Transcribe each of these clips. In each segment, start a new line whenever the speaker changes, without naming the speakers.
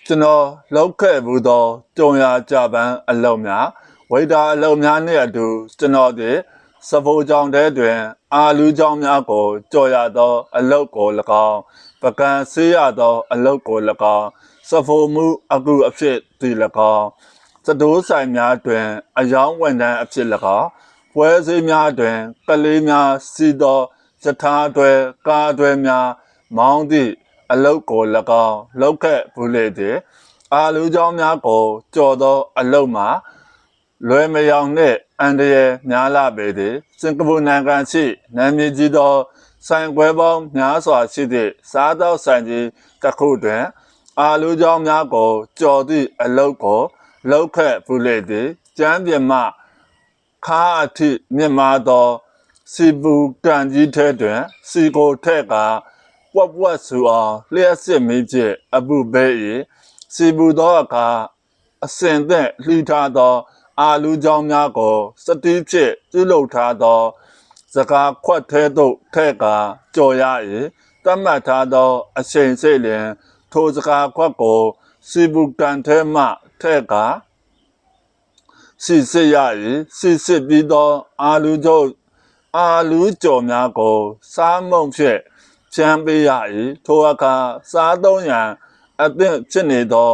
ကျွန်တော်လောက်ခဲ့ဘူးသောကြုံရကြပန်းအလုံးများဝိဒါအလုံးများနှင့်အတူကျွန်တော်သည်စဖိုးကြောင်တဲတွင်အာလူကြောင်များကိုကြော်ရသောအလုတ်ကို၎င်းပကံဆေးရသောအလုတ်ကို၎င်းစဖိုးမှုအကူအဖြစ်တည်၎င်းစတိုးဆိုင်များတွင်အယောင်းဝန်ထမ်းအဖြစ်၎င်းပွဲစည်းများတွင်ကလေးများစီသောစထားတွဲကားတွဲများမောင်းသည့်အလုတ်ကို၎င်းလောက်ခဲ့ဘူးလေသည်အာလူကြောင်များကိုကြော်သောအလုတ်မှာလွယ်မယောင်နှင့်အန်တရယ်များလာပေသည်စင်ကာပူနိုင်ငံရှိနာမည်ကြီးသောဆိုင်ခွဲပေါင်းများစွာရှိသည့်စားသောက်ဆိုင်ကြီးတစ်ခုတွင်အာလူကြောင်များကိုကြော်သည့်အလုတ်ကိုလောက်ခဲ့ဘူးလေသည်ကျမ်းပြင်မှခါအထိမြင့်မာသောစီပူကန်ကြီးထဲတွင်စီကိုထက်ကပွက်ပွက်ဆူအောင်လျှက်စစ်မိဖြင့်အပုပဲ၏စီပူသောအခါအစင်သက်လှီထားသောအာလူကြောင်များကိုစတီးဖြင့်ပြုလုပ်ထားသောစကားခွက်ထဲသို့ထက်ကကြော်ရ၏တတ်မှတ်ထားသောအချိန်စိတ်လျင်ထိုစကားခွက်ကိုစီပူကန်ထဲမှထက်ကစီစစ်ရ၏စီစစ်ပြီးသောအာလူကြော်များကိုစားမုံဖြင့်ဖြန်းပေးရ၏ထိုအခါစားသုံးရန်အသင့်ဖြစ်နေသော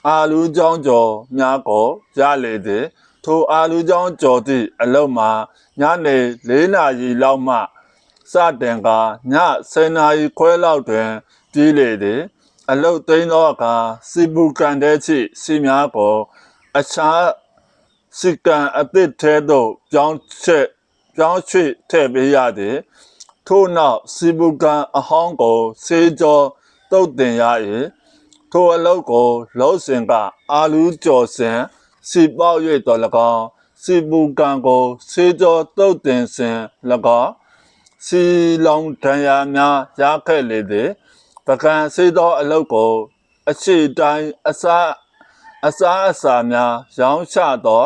အာလူကြောင်ကြော်များကိုရလေသည်ထိုအာလူကြောင်ကြော်သည့်အလုံးမှာညနေ4 နာရီလောက်မှစတင်ကည10 နာရီခွဲလောက်တွင်ပြီးလေသည်အလုတ်သိမ်းသောအခါစီပူကန်တဲ့ချိစီများကိုအခြားစီကန်အသစ်ထဲသို့ပြောင်းရွှေ့ထည့်ပေးရသည်ထို့နောက်စီပူကန်အဟောင်းကိုဆေးကြောတုတ်တင်ရ၏ထိုအလုတ်ကိုလုံးစင်ကအာလူကြော်စင်စီပေါက်၍တော်၎င်းစီပူကန်ကိုဆေးကြောတုတ်တင်စင်၎င်းစီလောင်ဒဏ်ရာများရခဲ့လေသည်ပကံဆေးသောအလုတ်ကိုအရှိတိုင်းအစာများရောင်းချသော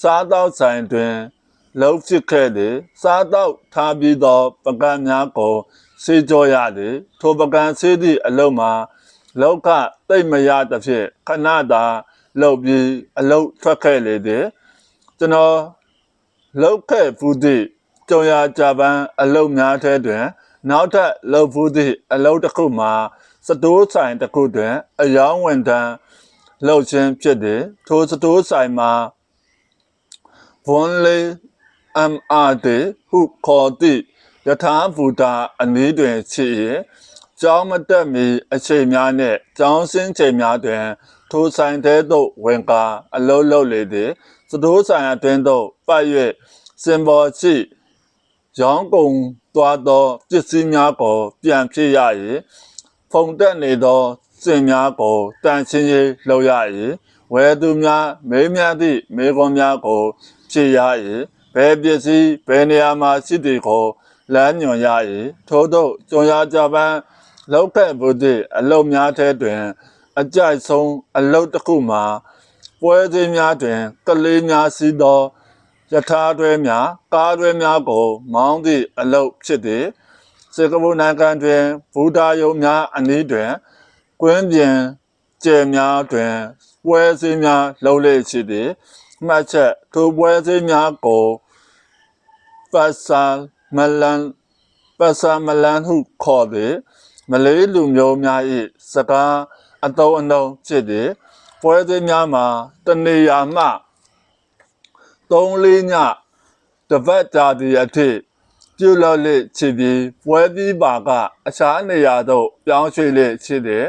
စားသောက်ဆိုင်တွင်လုံးဖြစ်ခဲ့သည်စားသောက်ထားပြီးသောပကံများကိုဆေးကြောရသည်ထိုပကံဆေးသည့်အလုတ်မှာလောကသိမ့်မရသဖြင့်ခဏသာလှုပ်ပြီးအလုတ်ထွက်ခဲ့လေသည်ကျွန်တော်လှုပ်ခဲ့ဖူးသည့်ကြုံရကြပန်းအလုတ်များထဲတွင်နောက်ထပ်လှုပ်ဖူးသည့်အလုတ်တစ်ခုမှာစတိုးဆိုင်တစ်ခုတွင်အယောင်းဝန်ထမ်းလှုပ်ခြင်းဖြစ်သည်ထိုစတိုးဆိုင်မှာဝန်လေးMRD ဟုခေါ်သည့်ယထာဘူတာအနည်းတွင်ရှိ၏ကျောင်းမတက်မီအချိန်များနှင့်ကျောင်းဆင်းချိန်များတွင်ထိုဆိုင်ထဲသို့ဝင်ကာအလုပ်လုပ်လေသည်စတိုးဆိုင်အတွင်းသို့ပတ်၍စင်ပေါ်ရှိရောင်းကုန်သွားသောပစ္စည်းများကိုပြန်ဖြစ်ရ၏ဖုန်တက်နေသောစင်များကိုတန်ရှင်းရေးလုပ်ရ၏ဝယ်သူများမေးမြန်းသည့်မေးခွန်းများကိုဖြေရ၏ဘယ်ပစ္စည်းဘယ်နေရာမှာရှိသည်ကိုလမ်းညွှန်ရ၏ထို့သို့ကြုံရကြပန်းလောက်ခဲ့ဘူးသည့်အလုပ်များထဲတွင်အကြိုက်ဆုံးအလုပ်တစ်ခုမှာပွဲစည်းများတွင်ကလေးများစီးသောယထာတွဲများကားတွဲများကိုမောင်းသည့်အလုပ်ဖြစ်သည်စင်ကာပူနိုင်ငံတွင်ဘူတာယုံများအနည်းတွင်ကွင်းပြင်ကျဲများတွင်ပွဲစည်းများလုပ်လေ့ရှိသည်မှတ်ချက်ထိုပွဲစည်းများကိုပတ်စာမလန်ဟုခေါ်သည်မလေးလူမျိုးများ၏စကားအသုံးအနှုန်းဖြစ်သည်ပွဲစည်းများမှာတနေရာမှ3-4 ညတစ်ပတ်ကြာသည့်အထိပြုလုပ်လေ့ရှိပြီးပွဲပြီးပါကအခြားနေရာသို့ပြောင်းရွှေ့လေ့ရှိသည်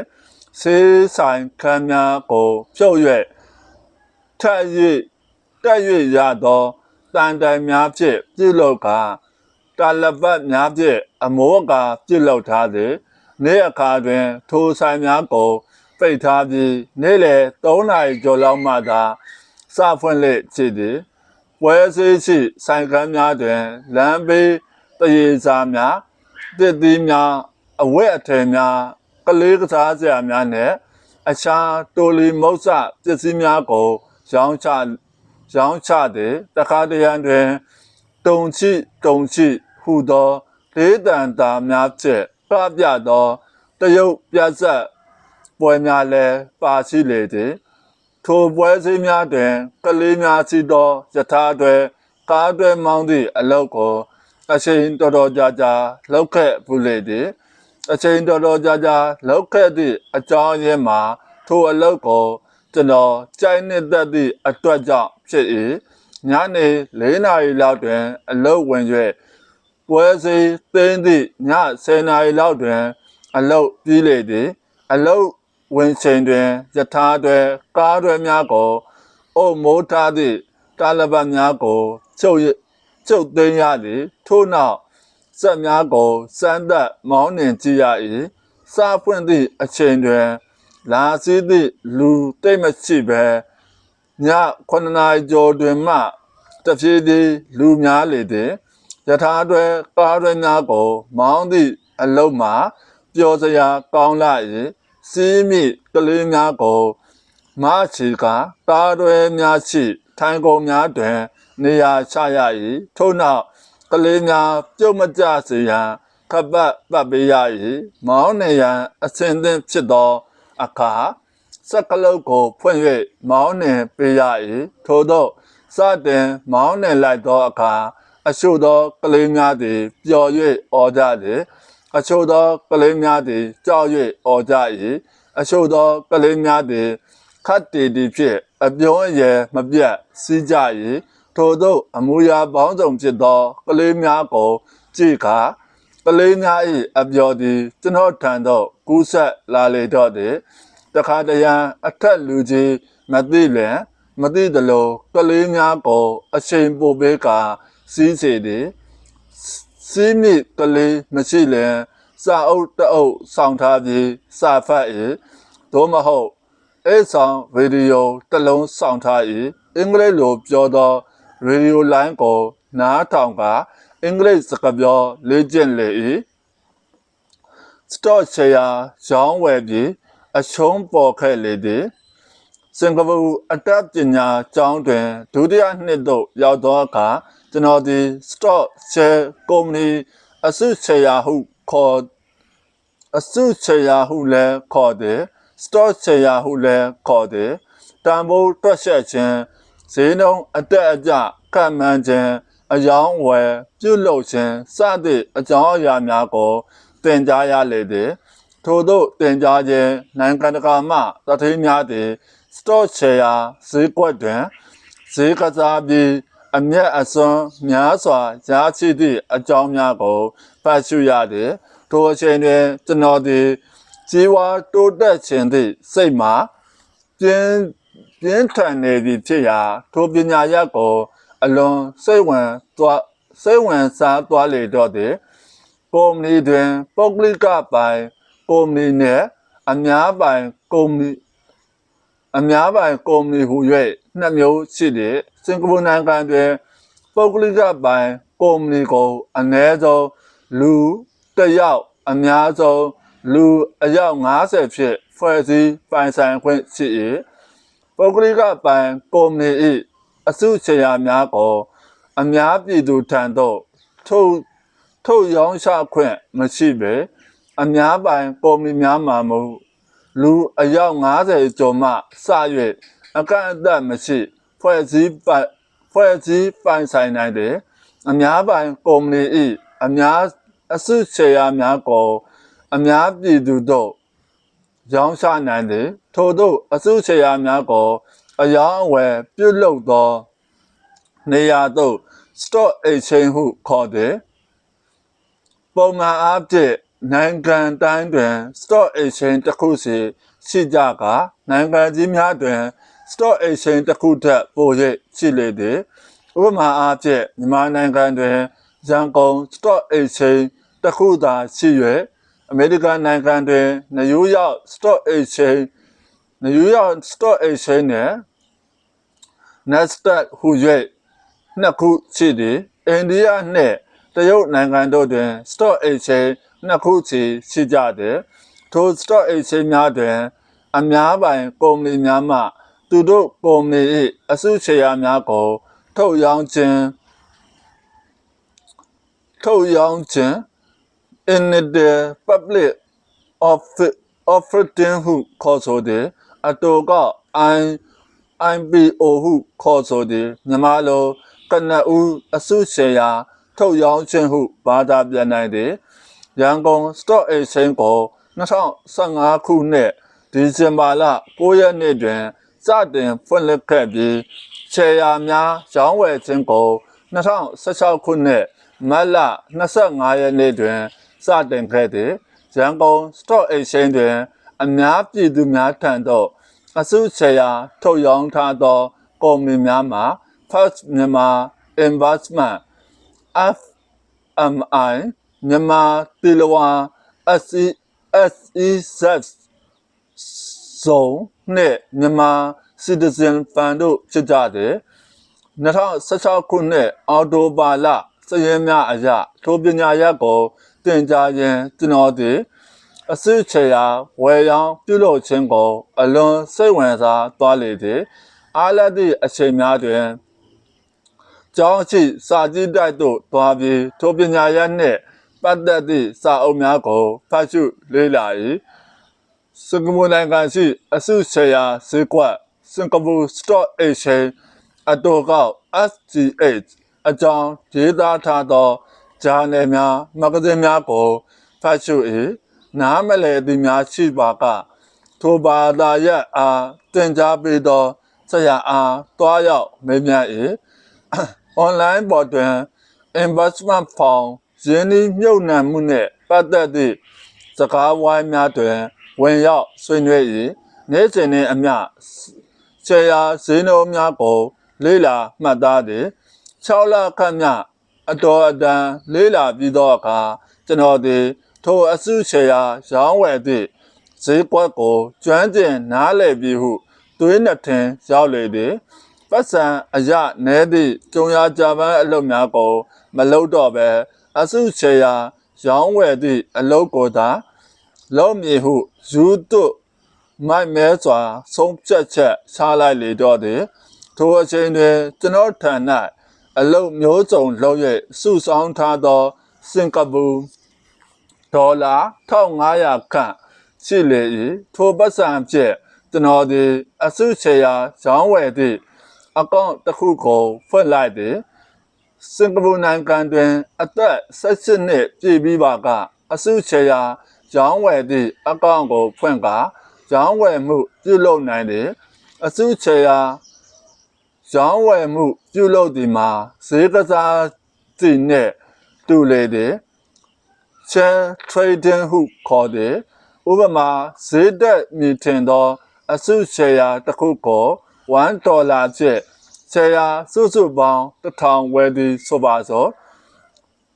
ဆေးဆိုင်ခန်းများကိုဖြုတ်၍တက်၍ရသောတန်တိုင်များဖြင့်ပြုလုပ်ကာတာလပတ်များဖြင့်အမိုးအကာပြုလုပ်ထားသည်နေ့အခါတွင်ထိုဆိုင်များကိုပိတ်ထားပြီးနေ့လယ်3 နာရီကျော်လောက်မှသာစဖွင့်လေ့ရှိသည်ပွဲစည်းရှိဆိုင်ခန်းများတွင်လမ်းဘေးတရေစာများတစ်သီးများအဝတ်အထည်များကလေးကစားစရာများနှင့်အခြားတိုလီမုတ်စပစ္စည်းများကိုရောင်းချသည်တခါတရံတွင်တုံချိဟူသောလေးတန်တာများဖြင့်ပြပြသောတရုတ်ပြဇက် ပွဲများလည်းပါရှိလေသည်ထိုပွဲစည်းများတွင်ကလေးများစီသောယထာတွဲကားတွဲမောင်းသည့်အလုပ်ကိုအချိန်တော်တော်ကြာကြာလုပ်ခဲ့ပူလေသည်အချိန်တော်တော်ကြာကြာလုပ်ခဲ့သည့်အကြောင်းရင်းမှာထိုအလုပ်ကိုကျွန်တော်ကြိုက်နှစ်သက်သည့်အတွက်ကြောင့်ဖြစ်၏ညနေ4 နာရီလောက်တွင်အလုပ်ဝင်၍ပွဲစည်းသိမ်းသည့်ည10 နာရီလောက်တွင်အလုပ်ပြီးလေသည်အလုပ်ဝင်ချိန်တွင်ယထာတွင်ကားတွင်များကိုအုပ်မိုးထားသည့်တာလပတ်များကိုချုပ်သိမ်းရသည်ထို့နောက်စက်များကိုစမ်းသပ်မောင်းနှင်ကြည့်ရ၏စားဖွင့်သည့်အချိန်တွင်လာစီးသည့်လူတိတ်မရှိပဲည9 နာရီကျော်တွင်မှတဖြည်းဖြည်းလူများလေသည်ယထာတွင်ကားတွင်များကိုမောင်းသည့်အလုပ်မှာပျော်စရာကောင်းလာ၏စီးမိကလေးများကိုမချီကကားတွင်များရှိထိုင်ကုန်များတွင်နေရာချရ၏ထို့နောက်ကလေးများပြုတ်မကျစေရန်ခပတ်ပတ်ပေးရ၏မောင်းနေရန်အစဉ်သင့်ဖြစ်သောအခါစက်ကလုတ်ကိုဖွင့်၍မောင်းနှင်ပေးရ၏ထို့သောစတင်မောင်းနှင်လိုက်သောအခါအချို့သောကလေးများသည်ပျော်၍အော်ကြသည်အချို့သောကလေးများသည်ကြောက်၍အော်ကြ၏အချို့သောကလေးများသည်ခတ်တီတီဖြင့်အပြုံးအရယ်မပြတ်စီးကြ၏ထို့သောအမူအရာပေါင်းစုံဖြစ်သောကလေးများကိုကြည့်ကာကလေးများ၏အပျော်သည်ကျွန်တော်ထံသို့ကူးဆက်လာလေတော့သည်တခါတရံအထက်လူကြီးမသိလျင်မသိသလိုကလေးများကိုအချိန်ပိုပေးကာစီးစေသည်စီးမိကလေးမရှိလျင်စာအုပ်တအုပ်ဆောင်ထားပြီးစာဖတ်၏သို့မဟုတ်အိတ်ဆောင်ရေဒီယိုတစ်လုံးဆောင်ထား၏အင်္ဂလိပ်လိုပြောသောရေဒီယိုလိုင်းကိုနားထောင်ကာအင်္ဂလိပ်စကားပြောလေ့ကျင့်လေ၏စတော့ရှယ်ယာရောင်းဝယ်ပြီးအရှုံးပေါ်ခဲ့လေသည်စင်ကာပူအတတ်ပညာကျောင်းတွင်ဒုတိယနှစ်သို့ရောက်သောအခါကျွန်တော်သည်စတော့ရှယ်ကုမ္ပဏီအစုရှယ်ယာဟုလည်းခေါ်သည်စတော့ရှယ်ယာဟုလည်းခေါ်သည်တန်ဖိုးတွက်ချက်ခြင်းဈေးနှုန်းအတက်အကျခန့်မှန်းခြင်းအယောင်းဝယ်ပြုလုပ်ခြင်းစသည့်အကြောင်းအရာများကိုသင်ကြားရလေသည်ထို့သောသင်ကြားခြင်းနိုင်ငံတကာမှသတိများသည်စတော့ရှယ်ယာဈေးကွက်တွင်ဈေးကစားပြီးအမျက်အစွန်းများစွာရရှိသည့်အကြောင်းများကိုဖတ်ရှုရသည်ထိုအချိန်တွင်ကျွန်တော်သည်ကြီးဝါတိုးတက်ခြင်းသည့်စိတ်မှာပြင်းထန်နေသည်ဖြစ်ရာထိုပညာရပ်ကိုအလွန်စိတ်ဝင်စားသွားလေတော့သည်ကုမ္ပဏီတွင်ပုဂ္ဂလိကပိုင်ကုမ္ပဏီနှင့်အများပိုင်ကုမ္ပဏီဟူ၍နှစ်မျိုးရှိသည်စင်ကာပူနိုင်ငံတွင်ပုဂ္ဂလိကပိုင်ကုမ္ပဏီကိုအနည်းဆုံးလူတစ်ယောက်အများဆုံးလူအယောက်50ဖြင့်ဖွဲ့စည်းပိုင်ဆိုင်ခွင့်ရှိ၏ပုဂ္ဂလိကပိုင်ကုမ္ပဏီ၏အစုရှယ်ယာများကိုအများပြည်သူထံသို့ထုတ်ရောင်းချခွင့်မရှိပေအများပိုင်ကုမ္ပဏီများမှာမဟုတ်လူအယောက်50ကျော်မှစ၍အကန့်အသတ်မရှိဖွဲ့စည်းပိုင်ဆိုင်နိုင်တယ်အများပိုင်ကုမ္ပဏီ၏အစုရှယ်ယာများကိုအများပြည်သူတို့ရောင်းချနိုင်တယ်ထို့သောအစုရှယ်ယာများကိုအယောင်းအဝယ်ပြုလုပ်သောနေရာသို့ stock exchange ဟုခေါ်သည်ပုံမှန်အားဖြင့်နိုင်ငံတိုင်းတွင် stock exchange တစ်ခုစီရှိကြကာနိုင်ငံကြီးများတွင် stock exchange တစ်ခုထက်ပို၍ရှိလေသည်ဥပမာအားဖြင့်မြန်မာနိုင်ငံတွင်ရန်ကုန် stock exchange တစ်ခုသာရှိ၍အမေရိကန်နိုင်ငံတွင်နယူးယောက် stock exchange နှင့် NASDAQ ဟူ၍နှစ်ခုရှိသည်အိန္ဒိယနှင့်တရုတ်နိုင်ငံတို့တွင် stock exchange နှစ်ခုစီရှိကြသည်ထို stock exchange များတွင်အများပိုင်ကုမ္ပဏီများမှသူတို့ကုမ္ပဏီ၏အစုရှယ်ယာများကိုထုတ်ရောင်းခြင်း in the public operating ဟုခေါ်ဆိုသည်အတူက IPO ဟုခေါ်ဆိုသည်မြန်မာလိုကနဦးအစုရှယ်ယာထုတ်ရောင်းခြင်းဟုဘာသာပြန်နိုင်သည်ရန်ကုန် Stock Exchange ကို2015ခုနှစ်ဒီဇင်ဘာလ9ရက်နေ့တွင်စတင်ဖွင့်လှစ်ခဲ့ပြီးရှယ်ယာများရောင်းဝယ်ခြင်းကို2016ခုနှစ်မတ်လ25ရက်နေ့တွင်စတင်ခဲ့သည်ရန်ကုန် Stock Exchange တွင်အများပြည်သူများထံသို့အစုရှယ်ယာထုတ်ရောင်းထားသောကုမ္ပဏီများမှာ First Myanmar Investment FMI မြန်မာတီလဝါ SEZ zone နှင့်မြန်မာ Citizen Fund တို့ဖြစ်ကြသည်2016ခုနှစ်အောက်တိုဘာလစည်ရင်းများအရထိုပညာရပ်ကိုတင်ကြားရန်ကျွန်တော်သည်အစုချေရာဝယ်ရောင်းပြုလုပ်ခြင်းကိုအလွန်စိတ်ဝင်စားသွားလေသည်အားလက်သည့်အချိန်များတွင်ကျောင်းရှိစာကြည့်တိုက်သို့သွားပြီးထိုပညာရပ်နှင့်ပတ်သက်သည့်စာအုပ်များကိုဖတ်ရှုလေ့လာ၏စင်ကာပူနိုင်ငံရှိအစုချေရာဈေးကွက်စင်ကာပူ Stock Exchange အတူကောက် SGH အကြောင်းရေးသားထားသောဂျာနယ်များမဂ္ဂဇင်းများကိုဖတ်ရှု၏နားမလည်သည်များရှိပါကထိုဘာသာရပ်အားတင်ကြားပေးသောဆရာအားတွားရောက်မေးမြန်း၏အွန်လိုင်းပေါ်တွင် investment fund ရင်းနှီးမြှုပ်နှံမှုနှင့်ပတ်သက်သည့်စကားဝိုင်းများတွင်ဝင်ရောက်ဆွေးနွေး၏နေ့စဉ်နှင့်အမျှရှယ်ယာဈေးနှုန်းများကိုလေ့လာမှတ်သားသည်6လခန့်မျှအတော်အတန်လေ့လာပြီးသောအခါကျွန်တော်သည်ထိုအစုရှယ်ယာရောင်းဝယ်သည့်ဈေးကွက်ကိုကျွမ်းကျင်နားလည်ပြီးဟုသွေးနှစ်ထင်ရောက်လေသည်ပတ်စံအရနဲသည့်ကျုံရာဂျပန်အလုပ်များကိုမလုပ်တော့ပဲအစုရှယ်ယာရောင်းဝယ်သည့်အလုပ်ကိုသာလုပ်မည်ဟုယူသွမိုက်မဲစွာဆုံးဖြတ်ချက်ချလိုက်လေတော့သည်ထိုအချိန်တွင်ကျွန်တော်ထံ၌အလုပ်မျိုးစုံလုပ်၍စုဆောင်းထားသောစင်ကာပူဒေါ်လာ1500ခန့်ရှိလေ၏ထိုပတ်စံဖြင့်ကျွန်တော်သည်အစုရှယ်ယာရောင်းဝယ်သည့်အကောင့်တစ်ခုကိုဖွင့်လိုက်သည်စင်ကာပူနိုင်ငံတွင်အသက်18နှစ်ပြည့်ပြီးပါကအစုရှယ်ယာရောင်းဝယ်သည့်အကောင့်ကိုဖွင့်ကာရောင်းဝယ်မှုပြုလုပ်နိုင်သည်အစုရှယ်ယာရောင်းဝယ်မှုပြုလုပ်သည်မှာဈေးကစားသည့်နှင့်တူလေသည် share trading ဟုခေါ်သည်ဥပမာဈေးတက်မြင့်ထင်သောအစုရှယ်ယာတစ်ခုကို$1ဖြင့်ရှယ်ယာစုစုပေါင်း1000ဝယ်သည်ဆိုပါစို့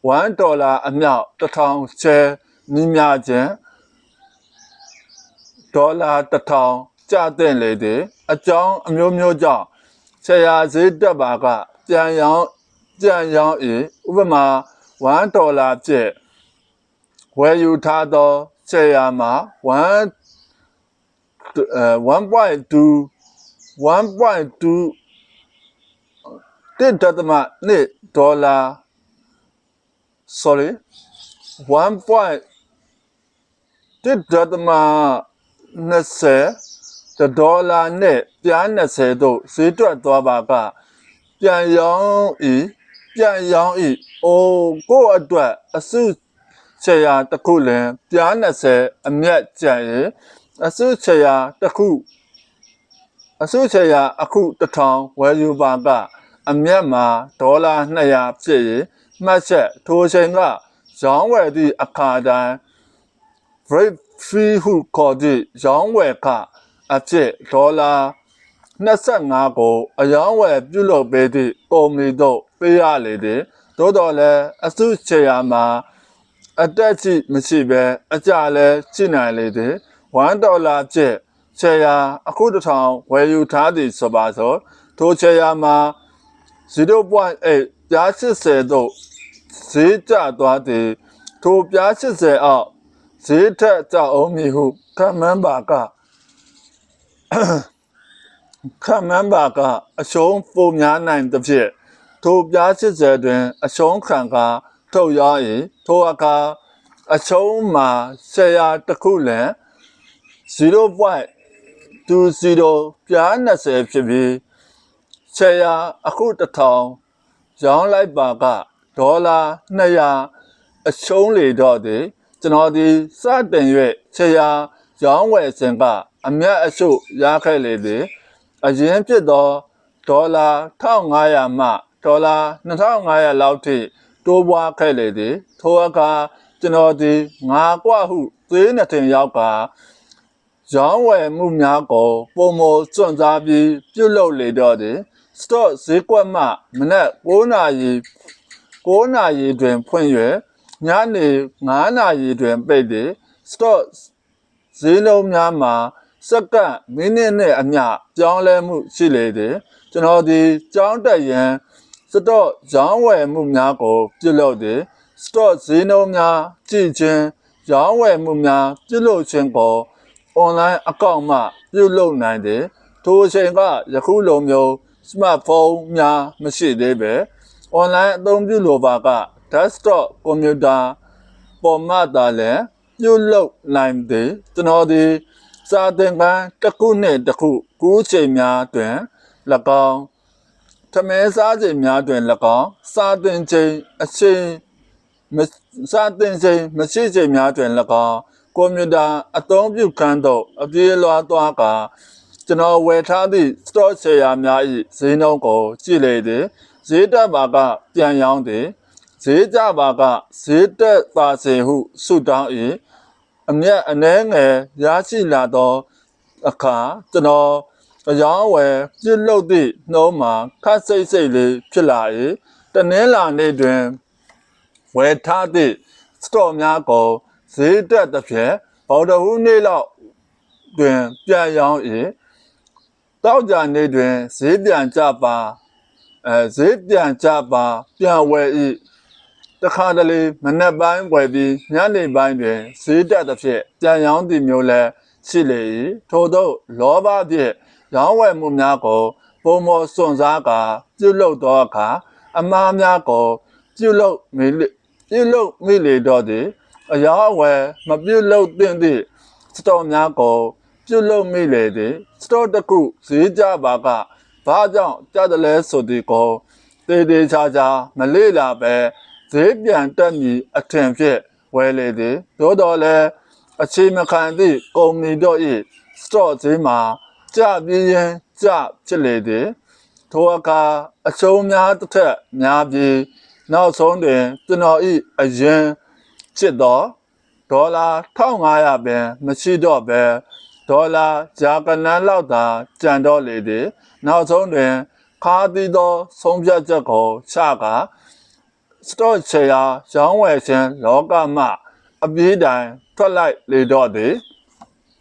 $1အမြောက်1000ရှယ်ညီမျှခြင်း$1000ကျသင့်လေသည်အကြောင်းအမျိုးမျိုးကြောင့်ရှယ်ယာဈေးတက်ပါကပြန်ရောင်း၏ဥပမာ$1ဖြင့်ဝယ်ယူထားသောရှယ်ယာမှာ1.2 ဒေါ်လာ1.20ဒေါ်လာနှင့်ပြား20တို့ဈေးတွက်သွားပါကပြန်ရောင်း၏ကိုယ့်အတွက်အစုရှယ်ယာတစ်ခုလင်ပြား20အမြတ်ကျန်၏အစုရှယ်ယာအခု1000ဝယ်ယူပါကအမြတ်မှာ$200ဖြစ်၏မှတ်ချက်ထိုအချိန်ကရောင်းဝယ်သည့်အခါတိုင်း break free ဟုခေါ်သည့်ရောင်းဝယ်ခအဖြစ်$25ကိုအယောင်းဝယ်ပြုလုပ်ပေးသည့်ကုမ္ပဏီတို့ပေးရလေသည်သို့တော်လည်းအစုရှယ်ယာမှာအတက်ရှိမရှိပဲအကျလည်းရှိနိုင်လေသည်$1ဖြင့်ရှယ်ယာအခု1000ဝယ်ယူထားသည်ဆိုပါစို့ထိုရှယ်ယာမှာ0.8ပြား80တို့ဈေးကျသွားသည်ထိုပြား80အောက်ဈေးထက်ကျအောင်မည်ဟုခန့်မှန်းပါကအရှုံးပိုများနိုင်သဖြင့်ထိုပြား80တွင်အရှုံးခံကာထုတ်ရောင်း၏ထိုအခါအရှုံးမှာရှယ်ယာတစ်ခုလင် 0.20ပြန်20ဖြစ်ပြီးချေရာအခု1000ရောင်းလိုက်ပါကဒေါ်လာ200အရှုံးလေတော့သည်ကျွန်တော်ဒီစတင်၍ချေရာရောင်းဝယ်စဉ်ကအမြတ်အရှုရခဲ့လေသည်အရင်ဖြစ်သောဒေါ်လာ1500မှဒေါ်လာ2500လောက်ထိတိုးပွားခဲ့လေသည်ထိုအခါကျွန်တော်ဒီငါကွဟုသေးနှစ်ထင်ရောက်ကရောင်းဝယ်မှုများကိုပုံမစွန့်စားပြီးပြုလုပ်လေတော့သည်စတော့ဈေးကွက်မှမနက်9နာရီတွင်ဖွင့်၍ညနေ9နာရီတွင်ပိတ်သည်စတော့ဈေးနှုန်းများမှာစက္ကန့်မိနစ်နှင့်အမျှပြောင်းလဲမှုရှိလေသည်ကျွန်တော်ဒီကြောင်းတက်ရန်စတော့ရောင်းဝယ်မှုများကိုပြုလုပ်သည်စတော့ဈေးနှုန်းများကြည့်ခြင်းရောင်းဝယ်မှုများပြုလုပ်ခြင်းကို online အကောင့်မှပြုလုပ်နိုင်သည်ထိုအချိန်ကယခုလိုမျိုး smartphone များမရှိသေးပဲ online အသုံးပြုလိုပါက desktop computer ပေါ်မှသာလည်းပြုလုပ်နိုင်သည်ကျွန်တော်ဒီစာသင်ခန်းတစ်ခုနှင့်တစ်ခုကူးချိန်များတွင်၎င်းထမင်းစားချိန်များတွင်၎င်းစာသင်ချိန်မရှိချိန်များတွင်၎င်းကွန်ပျူတာအသုံးပြုခန်းသို့အပြေးလွှားသွားကာကျွန်တော်ဝယ်ထားသည့် stock share များ၏ဈေးနှုန်းကိုကြည့်လေသည်ဈေးတက်ပါကပြန်ရောင်းသည်ဈေးကျပါကဈေးတက်ပါစေဟုဆုတောင်း၏အမြတ်အနှဲငယ်ရရှိလာသောအခါကျွန်တော်အယောင်းဝယ်ပြုလုပ်သည့်နှုံးမှာခက်စိတ်လေးဖြစ်လာ၏တနင်္လာနေ့တွင်ဝယ်ထားသည့် stock များကိုဈေးတက်သဖြင့်ဗုဒ္ဓဟူးနေ့လောက်တွင်ပြန်ရောင်း၏တောက်ကြနေ့တွင်ဈေးပြန်ကျပါပြန်ဝယ်၏တခါတလေမနက်ပိုင်းဝယ်ပြီးညနေပိုင်းတွင်ဈေးတက်သဖြင့်ပြန်ရောင်းသည်မျိုးလည်းရှိလေ၏ထို့သောလောဘဖြင့်ရောင်းဝယ်မှုများကိုပုံမစွန့်စားကာပြုလုပ်သောအခါအမှားများကိုပြုလုပ်မိလေတော့သည်အယောင်းအဝယ်မပြုလုပ်သင့်သည့်စတော့များကိုပြုလုပ်မိလေသည်စတော့တစ်ခုဈေးကြပါကဘာကြောင့်ကြတယ်လဲဆိုသည်ကိုတေချာမလေ့လာပဲဈေးပြန်တက်မည်အထင်ဖြင့်ဝယ်လေသည်သို့တော်လည်းအခြေမခံသည့်ကုမ္ပဏီတို့၏စတော့ဈေးမှာကျပြင်းရင်ကျဖြစ်လေသည်ထိုအခါအရှုံးများတစ်ထက်များပြီးနောက်ဆုံးတွင်ကျွန်တော်၏အရင်ဖြစ်သောဒေါ်လာ1500ပင်မရှိတော့ပဲဒေါ်လာဂျာကနန်းလောက်သာကျန်တော့လေသည်နောက်ဆုံးတွင်ခါသီးသောဆုံးဖြတ်ချက်ကိုချကာစတော့ချေရာရောင်းဝယ်ခြင်းလောကမှအပြေးတိုင်ထွက်လိုက်လေတော့သည်